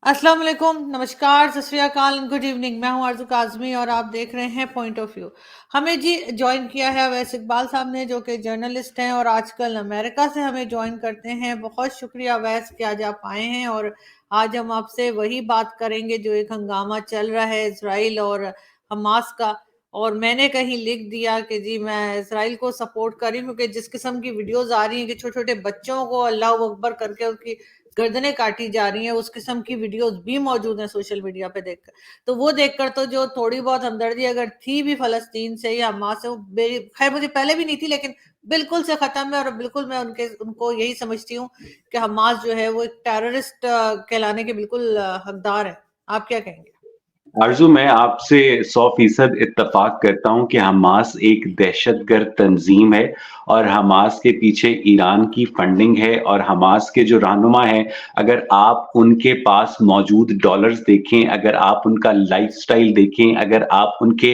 अस्सलाम वालेकुम, नमस्कार, सत श्री अकाल, गुड इवनिंग। मैं हूं आरजू काजमी और आप देख रहे हैं पॉइंट ऑफ व्यू। हमें जी ज्वाइन किया है अवैस इकबाल साहब ने, जो कि जर्नलिस्ट हैं और आजकल अमेरिका से हमें ज्वाइन करते हैं। बहुत शुक्रिया अवैस कि आज आप आए हैं और आज हम आपसे वही बात करेंगे जो एक हंगामा चल रहा है इसराइल और हमास का। और मैंने कहीं लिख दिया कि जी मैं इसराइल को सपोर्ट कर रही हूँ, क्योंकि जिस किस्म की वीडियोस आ रही हैं कि छोटे छोटे बच्चों को अल्लाह अकबर करके उनकी गर्दनें काटी जा रही हैं, उस किस्म की वीडियोस भी मौजूद हैं सोशल मीडिया पे देखकर। तो वो देखकर तो जो थोड़ी बहुत हमदर्दी अगर थी भी फलस्तीन से या हमास से, वो खैर मुझे पहले भी नहीं थी, लेकिन बिल्कुल से खत्म है। और बिल्कुल मैं उनको यही समझती हूँ कि हमास जो है वो एक टेररिस्ट कहलाने के बिल्कुल हकदार है। आप क्या कहेंगे? आरजू, मैं आपसे 100% इत्तेफाक करता हूं कि हमास एक दहशतगर्द तंजीम है और हमास के पीछे ईरान की फंडिंग है। और हमास के जो रहनुमा हैं, अगर आप उनके पास मौजूद डॉलर्स देखें, अगर आप उनका लाइफस्टाइल देखें, अगर आप उनके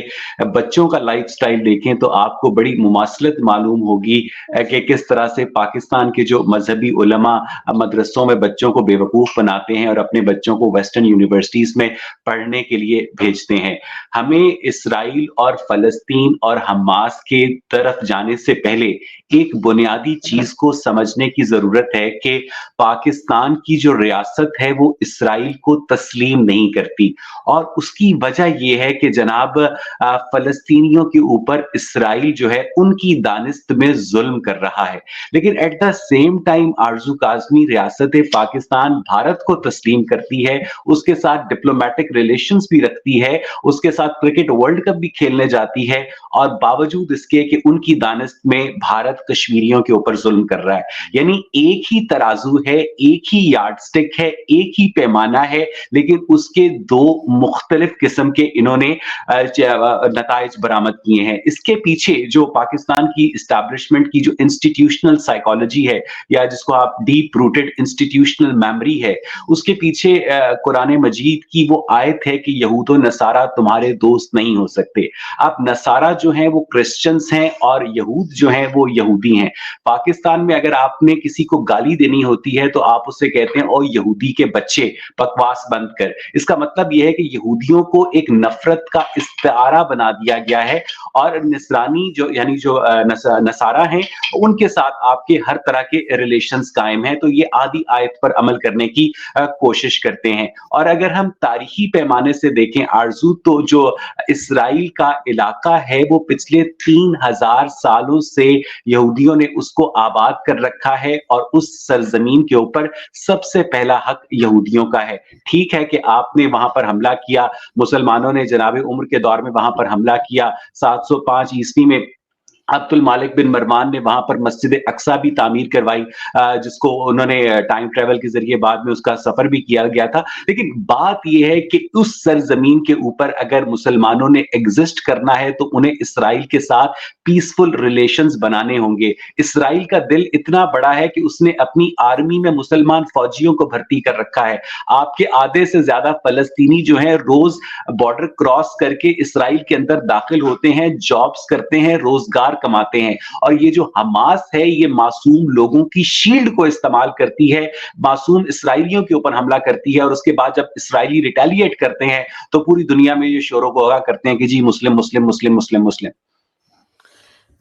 बच्चों का लाइफस्टाइल देखें, तो आपको बड़ी मुमासलत मालूम होगी कि किस तरह से पाकिस्तान के जो मजहबी उलमा मदरसों में बच्चों को बेवकूफ़ बनाते हैं और अपने बच्चों को वेस्टर्न यूनिवर्सिटीज़ में पढ़ने के लिए भेजते हैं। हमें इसराइल और फ़लस्तीन और हमास के तरफ जाने से पहले एक बुनियादी चीज़ को समझने की ज़रूरत है कि पाकिस्तान की जो रियासत है वो इसराइल को तस्लीम नहीं करती। और उसकी वजह ये है कि जनाब, फ़लस्तीनियों के ऊपर इसराइल जो है उनकी दानिस्त में ज़ुल्म कर रहा है। लेकिन एट द सेम टाइम आरज़ू काज़मी, रियासत पाकिस्तान भारत को तस्लीम करती है, उसके साथ डिप्लोमेटिक रिलेशंस भी रखती है, उसके साथ क्रिकेट वर्ल्ड कप भी खेलने जाती है, और बावजूद इसके कि उनकी दानिस्त में भारत कश्मीरियों के ऊपर जुल्म कर रहा है। यानी एक ही तराजू है, एक ही यार्डस्टिक है, एक ही पैमाना है, लेकिन उसके दो मुख्तलिफ किस्म के इन्होंने नताइज बरामद किए हैं। इसके पीछे जो पाकिस्तान की इस्टेब्लिशमेंट की जो इंस्टीट्यूशनल साइकोलॉजी है, या जिसको आप डीप रूटेड इंस्टीट्यूशनल मेमोरी है, उसके पीछे कुरान मजीद की वो आयत है कि यहूद और नसारा तुम्हारे दोस्त नहीं हो सकते। अब नसारा जो हैं वो क्रिश्चियंस हैं और यहूद जो हैं वो यहूदी हैं। पाकिस्तान में अगर आपने किसी को गाली देनी होती है तो आप उससे कहते हैं, ओ यहूदी के बच्चे, बकवास बंद कर। इसका मतलब यह है कि यहूदियों को एक नफरत का इस्तारा बना दिया गया है, और नसरानी जो यानी जो नसारा हैं, उनके साथ आपके हर तरह के रिलेशंस कायम हैं। तो ये आदि आयत पर अमल करने की कोशिश करते हैं। और अगर हम तारीखी पैमाने से देखें आरजू, तो जो इसराइल का इलाका है वो पिछले 3000 सालों से यहूदियों ने उसको आबाद कर रखा है, और उस सरजमीन के ऊपर सबसे पहला हक यहूदियों का है। ठीक है कि आपने वहां पर हमला किया, मुसलमानों ने जनाब उम्र के दौर में वहां पर हमला किया 705 ईस्वी में। अब्दुल मालिक बिन मरवान ने वहां पर मस्जिद अक्सा भी तामीर करवाई, जिसको उन्होंने टाइम ट्रेवल के जरिए बाद में उसका सफर भी किया गया था। लेकिन बात यह है कि उस सरजमीन के ऊपर अगर मुसलमानों ने एग्जिस्ट करना है तो उन्हें इसराइल के साथ पीसफुल रिलेशंस बनाने होंगे। इसराइल का दिल इतना बड़ा है कि उसने अपनी आर्मी में मुसलमान फौजियों को भर्ती कर रखा है। आपके आधे से ज्यादा फलस्तीनी जो है रोज बॉर्डर क्रॉस करके इसराइल के अंदर दाखिल होते हैं, जॉब्स करते हैं, रोजगार कमाते हैं। और ये जो हमास है, ये मासूम लोगों की शील्ड को इस्तेमाल करती है, मासूम इसराइलियों के ऊपर हमला करती है, और उसके बाद जब इसराइली रिटेलिएट करते हैं तो पूरी दुनिया में ये शोर गुआगा करते हैं कि जी मुस्लिम मुस्लिम मुस्लिम मुस्लिम मुस्लिम।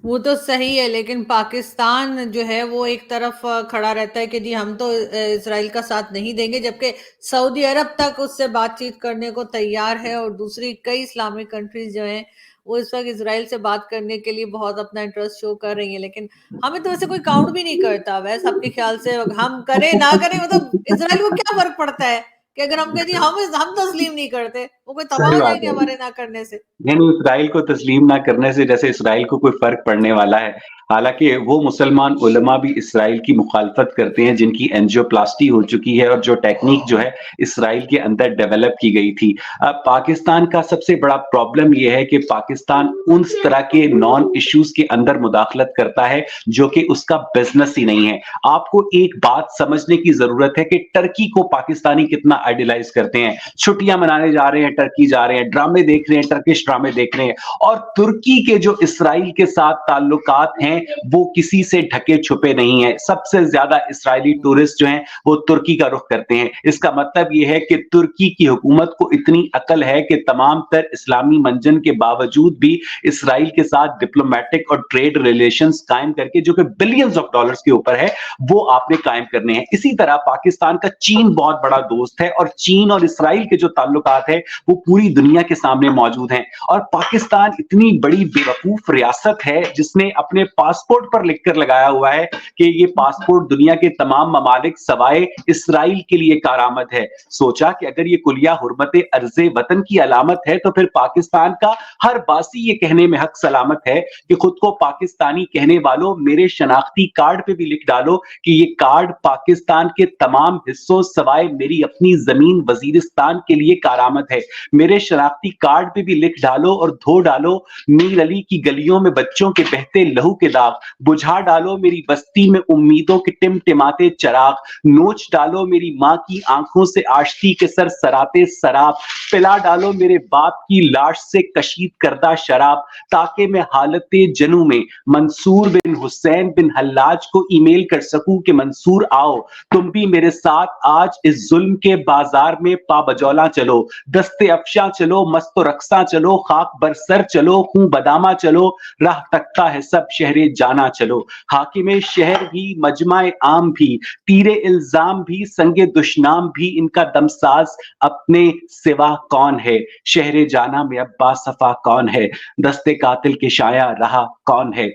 वो तो सही है, लेकिन पाकिस्तान जो है वो एक तरफ खड़ा रहता है कि जी हम तो इसराइल का साथ नहीं देंगे, जबकि सऊदी अरब तक उससे बातचीत करने को तैयार है और दूसरी कई इस्लामिक कंट्रीज जो हैं वो इस वक्त इसराइल से बात करने के लिए बहुत अपना इंटरेस्ट शो कर रही हैं। लेकिन हमें तो वैसे कोई काउंट भी नहीं करता। वैसे आपके ख्याल से हम करें ना करें, मतलब इसराइल को क्या फर्क पड़ता है कि अगर हम कहें जी हम तस्लीम नहीं करते, वो कोई तबाह सही हो बात जाएंगे है। हमारे ना करने से? यानी इसराइल को तस्लीम ना करने से जैसे इसराइल को कोई फर्क पड़ने वाला है। हालांकि वो मुसलमान उलमा भी इसराइल की मुखालफत करते हैं जिनकी एंजियोप्लास्टी हो चुकी है, और जो टेक्निक जो है इसराइल के अंदर डेवलप की गई थी। अब पाकिस्तान का सबसे बड़ा प्रॉब्लम यह है कि पाकिस्तान उन तरह के नॉन इश्यूज के अंदर मुदाखलत करता है जो कि उसका बिजनेस ही नहीं है। आपको एक बात समझने की जरूरत है कि टर्की को पाकिस्तानी कितना आइडियलाइज करते हैं। छुट्टियां मनाने जा रहे हैं टर्की जा रहे हैं, ड्रामे देख रहे हैं, टर्किश ड्रामे देख रहे हैं, और तुर्की के जो इसराइल के साथ ताल्लुकात हैं वो किसी से ढके छुपे नहीं है। सबसे ज्यादा इसराइली टूरिस्ट जो हैं वो तुर्की का रुख करते हैं। इसका मतलब ये है कि तुर्की की हुकूमत को इतनी अकल है कि तमाम तर इस्लामी मंजन के बावजूद भी इसराइल के साथ डिप्लोमेटिक और ट्रेड रिलेशंस कायम करके, जो कि बिलियंस ऑफ डॉलर्स के ऊपर है, वो आपने कायम करने हैं। इसी तरह पाकिस्तान का चीन बहुत बड़ा दोस्त है, और चीन और इसराइल के जो ताल्लुकात है वो पूरी दुनिया के सामने मौजूद हैं। और पाकिस्तान इतनी बड़ी बेवकूफ रियासत है जिसने अपने पासपोर्ट पर लिखकर लगाया हुआ है कि ये पासपोर्ट दुनिया के तमाम ममालिक सवाए इसराइल के लिए कारआमद है। सोचा कि अगर ये कुलिया हुर्मत अर्ज़े वतन की अलामत है तो फिर पाकिस्तान का हर बासी ये कहने में हक सलामत है कि खुद को पाकिस्तानी कहने वालों, मेरे शनाख्ती कार्ड पे भी लिख डालो कि ये कार्ड पाकिस्तान के तमाम हिस्सों सवाए मेरी अपनी जमीन वजीरिस्तान के लिए कारआमद है। मेरे शनाख्ती कार्ड पे भी लिख डालो और धो डालो मीर अली की गलियों में बच्चों के बहते लहू के दाग, बुझा डालो मेरी बस्ती में उम्मीदों के टिमटिमाते चराग, नोच डालो मेरी माँ की आंखों से आश्ती के सर सराते शराब, पिला डालो मेरे बाप की लाश से कशीद करदा शराब, ताकि मैं हालते जनू में मंसूर बिन हुसैन बिन हल्लाज को ईमेल कर सकूं कि मंसूर आओ, तुम भी मेरे साथ आज इस जुल्म के बाजार में पाबजौला चलो, दस्ते अफशा चलो, मस्तो रक्सा चलो, खाक बरसर चलो, खूं बदामा चलो, राह तकता है सब शहरे जाना चलो, हाकिमे शहर भी, मजमाए आम भी, तीरे इल्जाम भी, संगे दुश्नाम भी, इनका दमसाज अपने सिवा कौन है, शहरे जाना में अब बासफा कौन है, दस्ते कातिल के शाया रहा कौन है,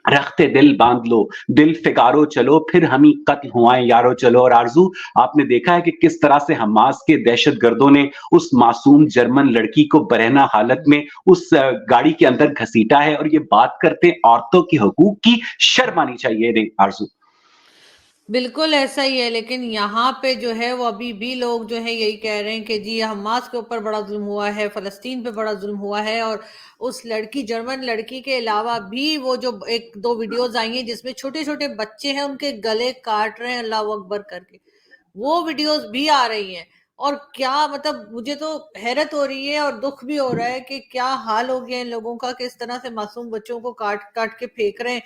रखते दिल बांध लो, दिल फिकारो चलो, फिर हम ही कत्ल हुआएं यारो चलो। और आरजू, आपने देखा है कि किस तरह से हमास के दहशतगर्दों ने उस मासूम जर्मन लड़की को बरहना हालत में उस गाड़ी के अंदर घसीटा है, और ये बात करते हैं औरतों के हकूक की, शर्म आनी चाहिए रे आरजू। बिल्कुल ऐसा ही है, लेकिन यहाँ पे जो है वो अभी भी लोग जो है यही कह रहे हैं कि जी हमास के ऊपर बड़ा जुल्म हुआ है, फलस्तीन पे बड़ा जुल्म हुआ है। और उस लड़की, जर्मन लड़की के अलावा भी वो जो एक दो वीडियोस आई हैं जिसमें छोटे छोटे बच्चे हैं उनके गले काट रहे हैं अल्लाह अकबर करके, वो वीडियोस भी आ रही हैं। और क्या मतलब, मुझे तो हैरत हो रही है और दुख भी हो रहा है कि क्या हाल हो गया इन लोगों का, कि इस तरह से मासूम बच्चों को काट काट के फेंक रहे हैं।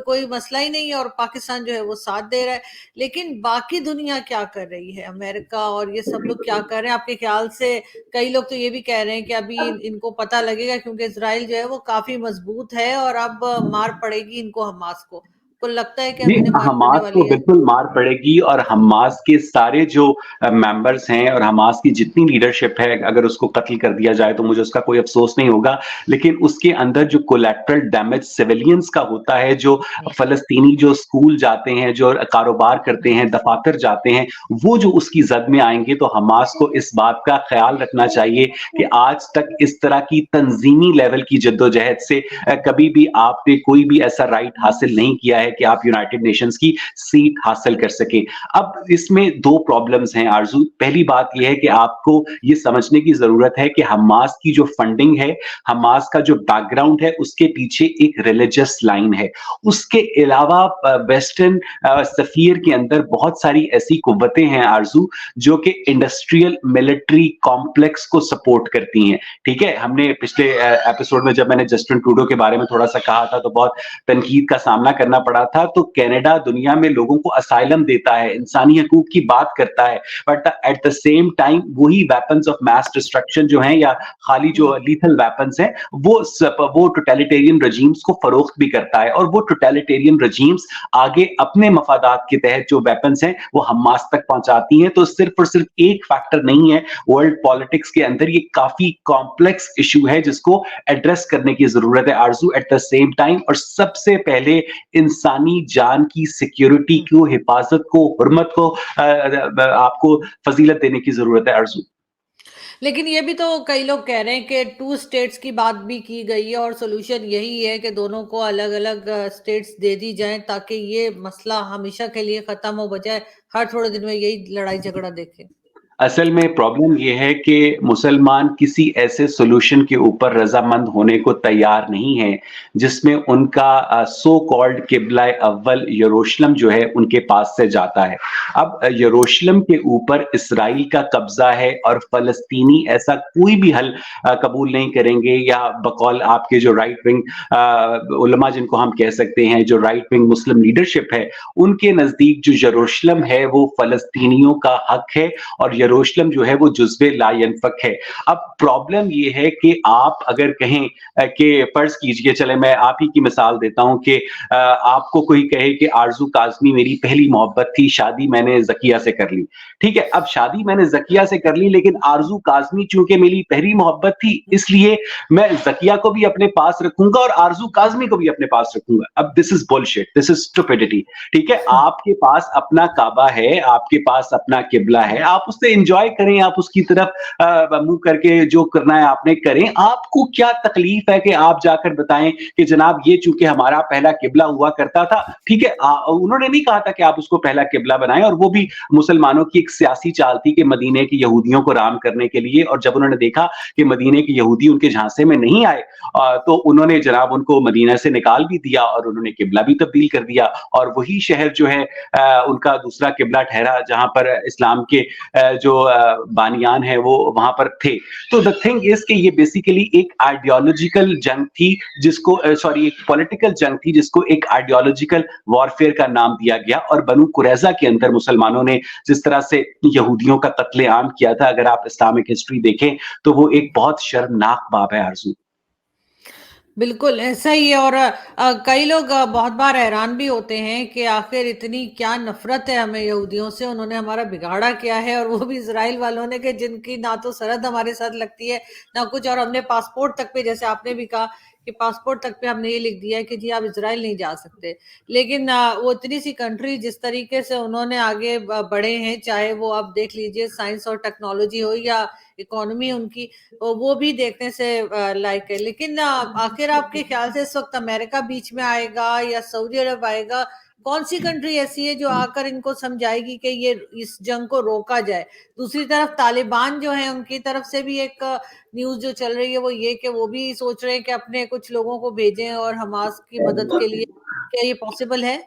कोई मसला ही नहीं है और पाकिस्तान जो है वो साथ दे रहा है। लेकिन बाकी दुनिया क्या कर रही है, अमेरिका और ये सब लोग क्या कर रहे हैं आपके ख्याल से? कई लोग तो ये भी कह रहे हैं कि अभी इनको पता लगेगा, क्योंकि इसराइल जो है वो काफी मजबूत है और अब मार पड़ेगी इनको, हमास को लगता है कि अब नहीं, इन्हें मार पड़ने हमास को वाली है। बिल्कुल मार पड़ेगी, और हमास के सारे जो मेंबर्स हैं और हमास की जितनी लीडरशिप है, अगर उसको कत्ल कर दिया जाए तो मुझे उसका कोई अफसोस नहीं होगा। लेकिन उसके अंदर जो कोलैटरल डैमेज सिविलियंस का होता है, जो फलस्तीनी जो स्कूल जाते हैं, जो कारोबार करते हैं, दफातर जाते हैं, वो जो उसकी जद में आएंगे, तो हमास को इस बात का ख्याल रखना चाहिए कि आज तक इस तरह की तंजीमी लेवल की जद्दोजहद से कभी भी आपने कोई भी ऐसा राइट हासिल नहीं किया है कि आप यूनाइटेड नेशंस की सीट हासिल कर सके। अब इसमें दो प्रॉब्लम्स हैं आरजू। पहली बात यह है कि आपको ये समझने की जरूरत है कि हमास की जो फंडिंग है, हमास का जो बैकग्राउंड है, उसके पीछे एक रिलीजियस लाइन है। उसके अलावा वेस्टर्न सफीर के अंदर बहुत सारी ऐसी कुव्वतें हैं आरजू, जो कि इंडस्ट्रियल मिलिट्री कॉम्प्लेक्स को सपोर्ट करती हैं। ठीक है, हमने पिछले एपिसोड में जब मैंने जस्टिन ट्रूडो के बारे में थोड़ा सा कहा था तो बहुत तनकीद का सामना करना पड़ा था। तो कनाडा दुनिया में लोगों को असाइलम देता है, इंसानी हकूक की बात करता है, but at the same time वही वेपन्स ऑफ मास डिस्ट्रक्शन जो हैं, या खाली जो लीथल वेपन्स हैं, वो टोटलिटेरियन रजीम्स को फरोख्त भी करता है। और वो टोटलिटेरियन रजीम्स आगे अपने मफादात के तहत जो वेपन्स हैं वो हमास तक पहुंचाती हैं। तो सिर्फ और सिर्फ एक फैक्टर नहीं है, वर्ल्ड पॉलिटिक्स के अंदर ये काफी कॉम्प्लेक्स इशू है जिसको एड्रेस करने की जरूरत है आरजू, एट द सेम टाइम। और सबसे पहले इंसानी जान की सिक्योरिटी को, हिफाजत को, हुर्मत को आपको फजीलत देने की जरूरत है आरजू। लेकिन ये भी तो कई लोग कह रहे हैं कि टू स्टेट्स की बात भी की गई है और सोल्यूशन यही है कि दोनों को अलग अलग स्टेट्स दे दी जाएं, ताकि ये मसला हमेशा के लिए खत्म हो, बजाय हर थोड़े दिन में यही लड़ाई झगड़ा देखें। असल में प्रॉब्लम ये है कि मुसलमान किसी ऐसे सॉल्यूशन के ऊपर रज़ामंद होने को तैयार नहीं है, जिसमें उनका सो कॉल्ड किबला अव्वल यरूशलेम जो है उनके पास से जाता है। अब यरूशलेम के ऊपर इस्राइल का कब्ज़ा है और फ़लस्तीनी ऐसा कोई भी हल कबूल नहीं करेंगे, या बकौल आपके जो राइट विंग उलमा जिनको हम कह सकते हैं, जो राइट विंग मुस्लिम लीडरशिप है, उनके नज़दीक जो यरूशलेम है वो फ़लस्तीनियों का हक है और यरूशलेम जो है वो जुज़्वे ला यनफ़क है। अब प्रॉब्लम ये है कि आप अगर कहें कि फ़र्ज़ कीजिए, चले मैं आप ही की मिसाल देता हूँ कि आपको कोई कहे कि आरज़ू काज़मी मेरी पहली मोहब्बत थी, शादी मैंने ज़किया से कर ली। ठीक है, अब शादी मैंने ज़किया से कर ली, लेकिन आरज़ू काज़मी चूँकि मेरी पहली मोहब्बत थी, इसलिए मैं ज़किया को भी अपने पास रखूँगा और आरज़ू काज़मी को भी अपने पास रखूँगा। अब this is bullshit, this is stupidity. ठीक है, आपके पास अपना काबा है, आपके पास अपना किबला है, आप उससे एंजॉय करें, आप उसकी तरफ मुंह करके जो करना है आपने करें। आपको क्या तकलीफ है कि आप जाकर बताएं कि जनाब ये चूंकि हमारा पहला किबला हुआ करता था, ठीक है, उन्होंने नहीं कहा था कि आप उसको पहला किबला बनाएं, और वो भी मुसलमानों की एक सियासी चाल थी कि मदीने के यहूदियों को राम करने के लिए, और जब उन्होंने देखा कि मदीने के यहूदी उनके झांसे में नहीं आए, तो उन्होंने जनाब उनको मदीना से निकाल भी दिया और उन्होंने किबला भी तब्दील कर दिया, और वही शहर जो है उनका दूसरा किबला ठहरा जहां पर इस्लाम के जो बानियान है वो वहां पर थे। तो द थिंग इज कि ये बेसिकली एक आइडियोलॉजिकल जंग थी, जिसको सॉरी एक पॉलिटिकल जंग थी, जिसको एक आइडियोलॉजिकल वॉरफेयर का नाम दिया गया, और बनु कुरैजा के अंदर मुसलमानों ने जिस तरह से यहूदियों का कत्लेआम किया था, अगर आप इस्लामिक हिस्ट्री देखें तो वो एक बहुत शर्मनाक बात है आरजू। बिल्कुल ऐसा ही है। और कई लोग बहुत बार हैरान भी होते हैं कि आखिर इतनी क्या नफरत है हमें यहूदियों से, उन्होंने हमारा बिगाड़ा क्या है, और वो भी इजराइल वालों ने, कि जिनकी ना तो सरहद हमारे साथ लगती है ना कुछ, और हमने पासपोर्ट तक पे, जैसे आपने भी कहा कि पासपोर्ट तक पे हमने ये लिख दिया है कि जी आप इजराइल नहीं जा सकते। लेकिन वो इतनी सी कंट्री जिस तरीके से उन्होंने आगे बढ़े हैं, चाहे वो आप देख लीजिए साइंस और टेक्नोलॉजी हो या इकोनॉमी उनकी, वो भी देखने से लायक है। लेकिन आखिर आपके ख्याल से इस वक्त अमेरिका बीच में आएगा या सऊदी अरब आएगा? कौन सी कंट्री ऐसी है जो आकर इनको समझाएगी कि ये इस जंग को रोका जाए? दूसरी तरफ तालिबान जो है उनकी तरफ से भी एक न्यूज जो चल रही है वो ये कि वो भी सोच रहे हैं कि अपने कुछ लोगों को भेजें और हमास की मदद के लिए। क्या ये पॉसिबल है?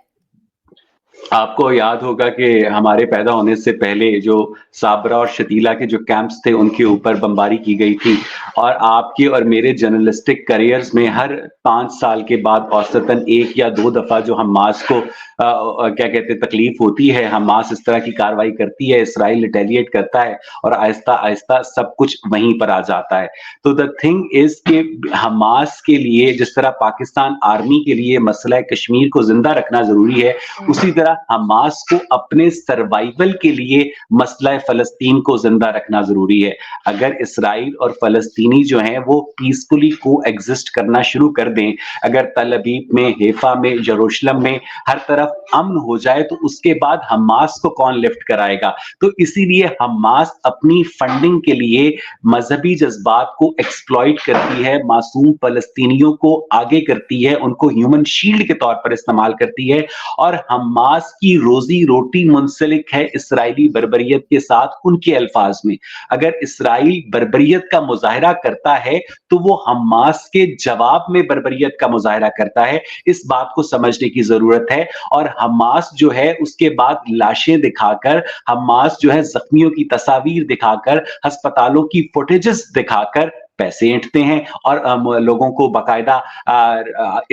आपको याद होगा कि हमारे पैदा होने से पहले जो साबरा और शतीला के जो कैंप्स थे उनके ऊपर बमबारी की गई थी, और आपके और मेरे जर्नलिस्टिक करियर्स में हर 5 साल के बाद औसतन 1 या 2 दफा जो हमास को क्या कहते हैं तकलीफ होती है, हमास इस तरह की कार्रवाई करती है, इसराइल रिटेलिएट करता है, और आहिस्ता आहिस्ता सब कुछ वहीं पर आ जाता है। तो द थिंग इज कि हमास के लिए जिस तरह पाकिस्तान आर्मी के लिए मसला कश्मीर को जिंदा रखना जरूरी है, उसी तरह हमास को अपने सर्वाइवल के लिए मसला फलस्तीन को जिंदा रखना जरूरी है। अगर इसराइल और फलस्तीनी जो हैं वो पीसफुली को एग्जिस्ट करना शुरू कर दें, अगर तल अबीब में, हेफा में, यरूशलेम में हर तरफ अमन हो जाए, तो उसके बाद हमास को कौन लिफ्ट कराएगा? तो इसीलिए हमास अपनी फंडिंग के लिए मजहबी जज्बात को एक्सप्लॉइट करती है, मासूम फलस्तीनियों को आगे करती है, उनको ह्यूमन शील्ड के तौर पर इस्तेमाल करती है, और हमास की रोजी रोटी मुंसलिक है इसराइली बर्बरियत के साथ। उनके अल्फाज में, अगर इसराइल बर्बरियत का मुजाहरा करता है तो वो हमास के जवाब में बर्बरियत का मुजाहरा करता है। इस बात को समझने की जरूरत है। और हमास जो है उसके बाद लाशें दिखाकर, हमास जो है जख्मियों की तस्वीर दिखाकर, अस्पतालों की फुटेजेस दिखाकर पैसे ऐंठते हैं, और लोगों को बाकायदा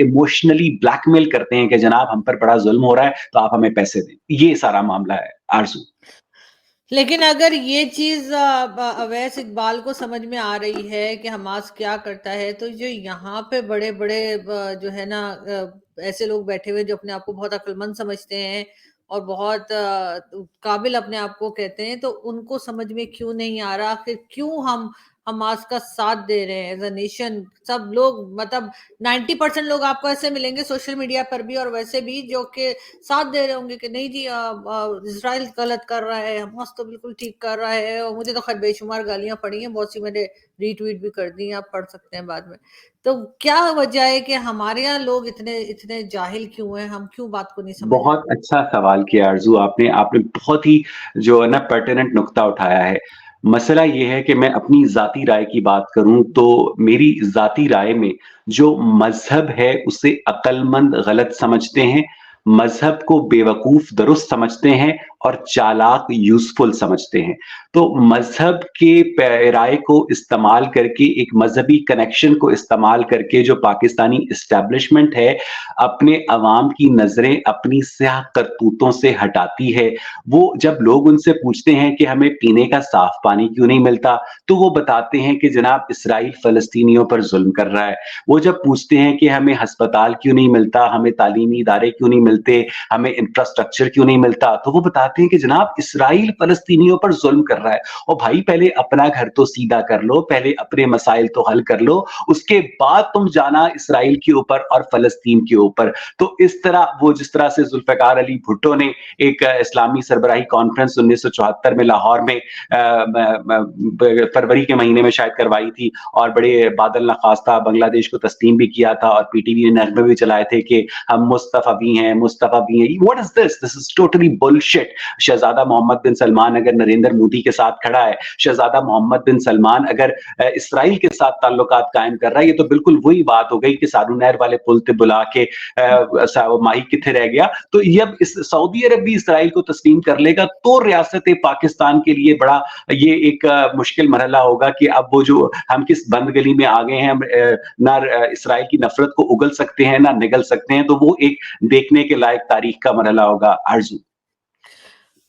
इमोशनली ब्लैकमेल करते हैं कि जनाब हम पर बड़ा जुल्म हो रहा है तो आप हमें पैसे दें। ये सारा मामला है आरजू। लेकिन अगर ये चीज अवैस इकबाल को समझ में आ रही है कि हमास क्या करता है, तो जो यहाँ पे बड़े बड़े जो है ना ऐसे लोग बैठे हुए जो अपने आप को बहुत अक्लमंद समझते हैं और बहुत काबिल अपने आप को कहते हैं, तो उनको समझ में क्यों नहीं आ रहा कि क्यों हम हमास का साथ दे रहे हैं एज अ नेशन, सब लोग, मतलब 90% लोग आपको ऐसे मिलेंगे सोशल मीडिया पर भी और वैसे भी, जो कि साथ दे रहे होंगे कि नहीं जी, इसराइल गलत कर रहा है, हमास तो बिल्कुल ठीक कर रहा है। और मुझे तो खैर बेशुमार गालियां पड़ी हैं, बहुत सी मैंने रीट्वीट भी कर दी हैं, आप पढ़ सकते हैं बाद में। तो क्या वजह है कि हमारे यहाँ लोग इतने इतने जाहिल क्यों हैं, हम क्यों बात को नहीं समझ रहे? बहुत अच्छा सवाल किया आरज़ू आपने। आपने बहुत ही जो है ना पर्टिनेंट नुक्ता उठाया है। मसला ये है कि मैं अपनी ज़ाती राय की बात करूँ तो मेरी ज़ाती राय में जो मज़हब है उसे अक्लमंद गलत समझते हैं, मज़हब को बेवकूफ़ दुरुस्त समझते हैं और चालाक यूज़फुल समझते हैं। तो मज़हब के पैराए को इस्तेमाल करके, एक मज़हबी कनेक्शन को इस्तेमाल करके जो पाकिस्तानी एस्टेब्लिशमेंट है, अपने अवाम की नज़रें अपनी स्याह करतूतों से हटाती है। वो जब लोग उनसे पूछते हैं कि हमें पीने का साफ पानी क्यों नहीं मिलता, तो वो बताते हैं कि जनाब इसराइल फ़लस्तीनियों पर ज़ुल्म कर रहा है। वो जब पूछते हैं कि हमें अस्पताल क्यों नहीं मिलता, हमें तालीमी इदारे क्यों नहीं मिलते, हमें इंफ्रास्ट्रक्चर क्यों नहीं मिलता, तो वो बताते हैं कि जनाब इसराइल फ़लस्तीनियों पर ज़ुल्म कर रहा है। और भाई पहले अपना घर तो सीधा कर लो, पहले अपने मसाइल तो हल कर लो, उसके बाद तुम जाना इसराइल के ऊपर और फ़लस्तीन के ऊपर। तो इस तरह वो जिस तरह से ज़ुल्फ़िकार अली भुट्टो ने एक इस्लामी सरबराही कॉन्फ्रेंस 1974 में लाहौर में फरवरी के महीने में शायद करवाई थी और बड़े बादल नखास्ता बांग्लादेश को तस्लीम भी किया था और पीटीवी ने नगमे भी चलाए थे कि हम मुस्तफा भी हैं, मुस्तफा भी हैं। What is this? This is totally bullshit. शहजादा मोहम्मद बिन सलमान अगर नरेंद्र मोदी के साथ खड़ा है, शहजादा मोहम्मद बिन सलमान अगर इसराइल के साथ ताल्लुकात कायम कर रहा है, ये तो बिल्कुल वही बात हो गई कि सारू नहर वाले पुल ते बुला के माही किथे रह गया। तो अब इस सऊदी अरब भी इसराइल को तस्लीम कर लेगा तो रियासत पाकिस्तान के लिए बड़ा ये एक मुश्किल मरहला होगा कि अब वो जो हम किस बंद गली में आ गए हैं, हम ना इसराइल की नफरत को उगल सकते हैं ना निगल सकते हैं। तो वो एक देखने के लायक तारीख का मरहला होगा आरजू।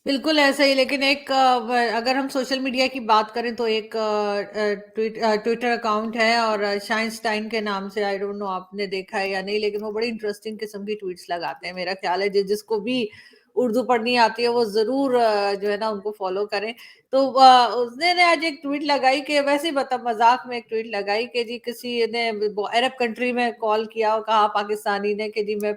बिल्कुल ऐसा ही, लेकिन एक अगर हम सोशल मीडिया की बात करें तो एक ट्विटर अकाउंट है और शाइनस्टाइन के नाम से, आई डोंट नो आपने देखा है या नहीं, लेकिन वो बड़ी इंटरेस्टिंग किस्म की ट्वीट्स लगाते हैं। मेरा ख्याल है जिसको भी उर्दू पढ़नी आती है वो जरूर जो है ना उनको फॉलो करें। तो उसने ने आज एक ट्वीट लगाई कि वैसे ही बता मजाक में एक ट्वीट लगाई कि जी किसी ने अरब कंट्री में कॉल किया और कहा पाकिस्तानी ने कि जी मैं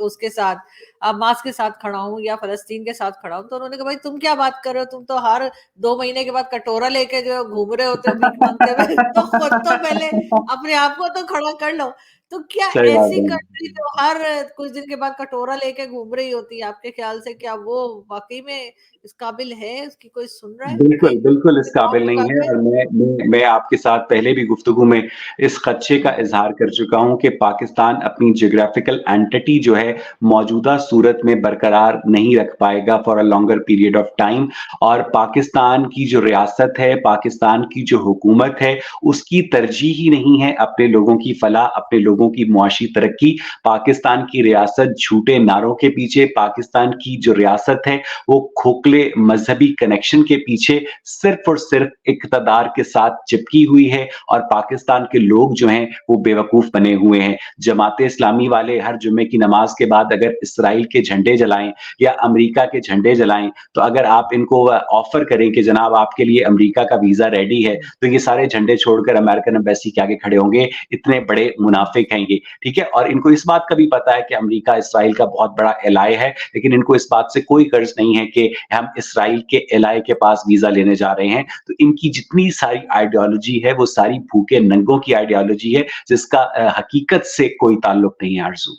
उसके साथ हमास के साथ खड़ा हूँ या फलस्तीन के साथ खड़ा हूँ। तो उन्होंने कहा भाई तुम क्या बात कर रहे हो, तुम तो हर 2 महीने के बाद कटोरा लेके जो घूम रहे होते हो भीख मांगते हुए तो खुद तो पहले अपने आप को तो खड़ा कर लो। तो क्या सही बात ऐसी है। कंट्री जो हर कुछ दिन के बाद कटोरा लेके घूम रही होती है, आपके ख्याल से क्या वो वाकई में इस काबिल है, उसकी कोई सुन रहा है? बिल्कुल, कहीं बिल्कुल इस बताओ काबिल तो नहीं है काबिल है। और मैं आपके साथ पहले भी गुफ्तगू में इस खदशे का इज़हार कर चुका हूँ कि पाकिस्तान अपनी ज्योग्राफिकल एंटिटी जो है मौजूदा सूरत में बरकरार नहीं रख पाएगा for a longer period of time. और पाकिस्तान की जो रियासत है, पाकिस्तान की जो हुकूमत है, उसकी तरजीह ही नहीं है अपने लोगों की फलाह, अपने लोगों की मुआशी तरक्की। पाकिस्तान की रियासत झूठे नारों के पीछे, पाकिस्तान की जो रियासत है वो खोखले मजहबी कनेक्शन के पीछे सिर्फ और सिर्फ इक़्तिदार के साथ चिपकी हुई है और पाकिस्तान के लोग जो हैं वो बेवकूफ बने हुए हैं। जमाते इस्लामी वाले हर जुम्मे की नमाज के बाद अगर इसराइल के झंडे जलाएं या अमेरिका के झंडे जलाएं, तो अगर आप इनको ऑफर करें कि जनाब आपके लिए अमेरिका का वीजा रेडी है, तो ये सारे झंडे छोड़कर अमेरिकन एम्बेसी के आगे खड़े होंगे। इतने बड़े मुनाफिक हैं ये, ठीक है। और इनको इस बात का भी पता है कि अमेरिका इसराइल का बहुत बड़ा एलाय है, लेकिन इनको इस बात से कोई गर्ज नहीं है कि हम इसराइल के एलाय के पास वीजा लेने जा रहे हैं। तो इनकी जितनी सारी आइडियोलॉजी है वो सारी भूखे नंगों की आइडियोलॉजी है, जिसका हकीकत से कोई ताल्लुक नहीं है आरजू।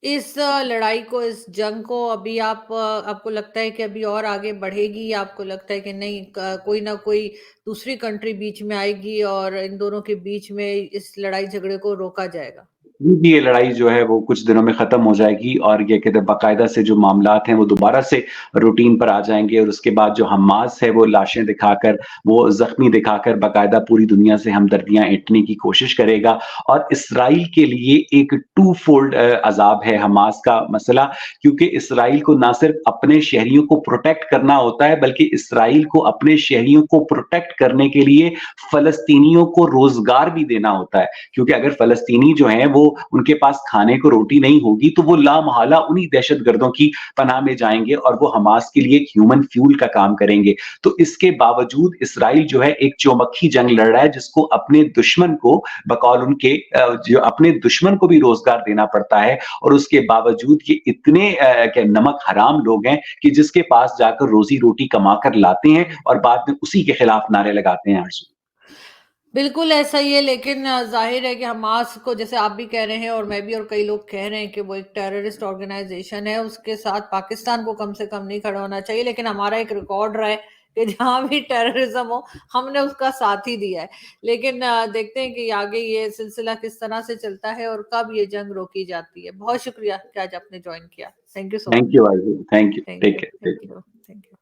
इस लड़ाई को, इस जंग को अभी आपको लगता है कि अभी और आगे बढ़ेगी, या आपको लगता है कि नहीं कोई ना कोई दूसरी कंट्री बीच में आएगी और इन दोनों के बीच में इस लड़ाई झगड़े को रोका जाएगा? जी, ये लड़ाई जो है वो कुछ दिनों में खत्म हो जाएगी और ये कहते हैं बाकायदा से जो मामलात हैं वो दोबारा से रूटीन पर आ जाएंगे और उसके बाद जो हमास है वो लाशें दिखाकर, वो जख्मी दिखाकर बाकायदा पूरी दुनिया से हमदर्दियां ऐंठने की कोशिश करेगा। और इसराइल के लिए एक टू फोल्ड अजाब है हमास का मसला, क्योंकि इसराइल को ना सिर्फ अपने शहरियों को प्रोटेक्ट करना होता है, बल्कि इसराइल को अपने शहरियों को प्रोटेक्ट करने के लिए फलस्तीनियों को रोजगार भी देना होता है। क्योंकि अगर फलस्तीनी जो हैं वो ان کے پاس کھانے کو روٹی نہیں ہوگی تو وہ لامحالہ انہی دہشت گردوں کی پناہ میں جائیں گے اور وہ حماس کے لیے ایک ہیومن فیول کا کام کریں گے. تو اس کے باوجود اسرائیل جو ہے ایک چومکھی جنگ لڑ رہا ہے جس کو اپنے دشمن کو بقول ان کے جو اپنے دشمن کو بھی روزگار دینا پڑتا ہے, اور اس کے باوجود یہ اتنے نمک حرام لوگ ہیں کہ جس کے پاس جا کر روزی روٹی کما کر لاتے ہیں اور بعد میں اسی کے خلاف نعرے لگاتے ہیں. بالکل ایسا ہی ہے, لیکن ظاہر ہے کہ حماس کو, جیسے آپ بھی کہہ رہے ہیں اور میں بھی اور کئی لوگ کہہ رہے ہیں کہ وہ ایک ٹیررسٹ آرگنائزیشن ہے, اس کے ساتھ پاکستان کو کم سے کم نہیں کھڑا ہونا چاہیے. لیکن ہمارا ایک ریکارڈ رہا ہے کہ جہاں بھی ٹیررزم ہو ہم نے اس کا ساتھ ہی دیا ہے. لیکن دیکھتے ہیں کہ آگے یہ سلسلہ کس طرح سے چلتا ہے اور کب یہ جنگ روکی جاتی ہے. بہت شکریہ کہ آج آپ نے جوائن کیا. Thank you so thank much. You, thank you, thank take you care. Thank you thank you.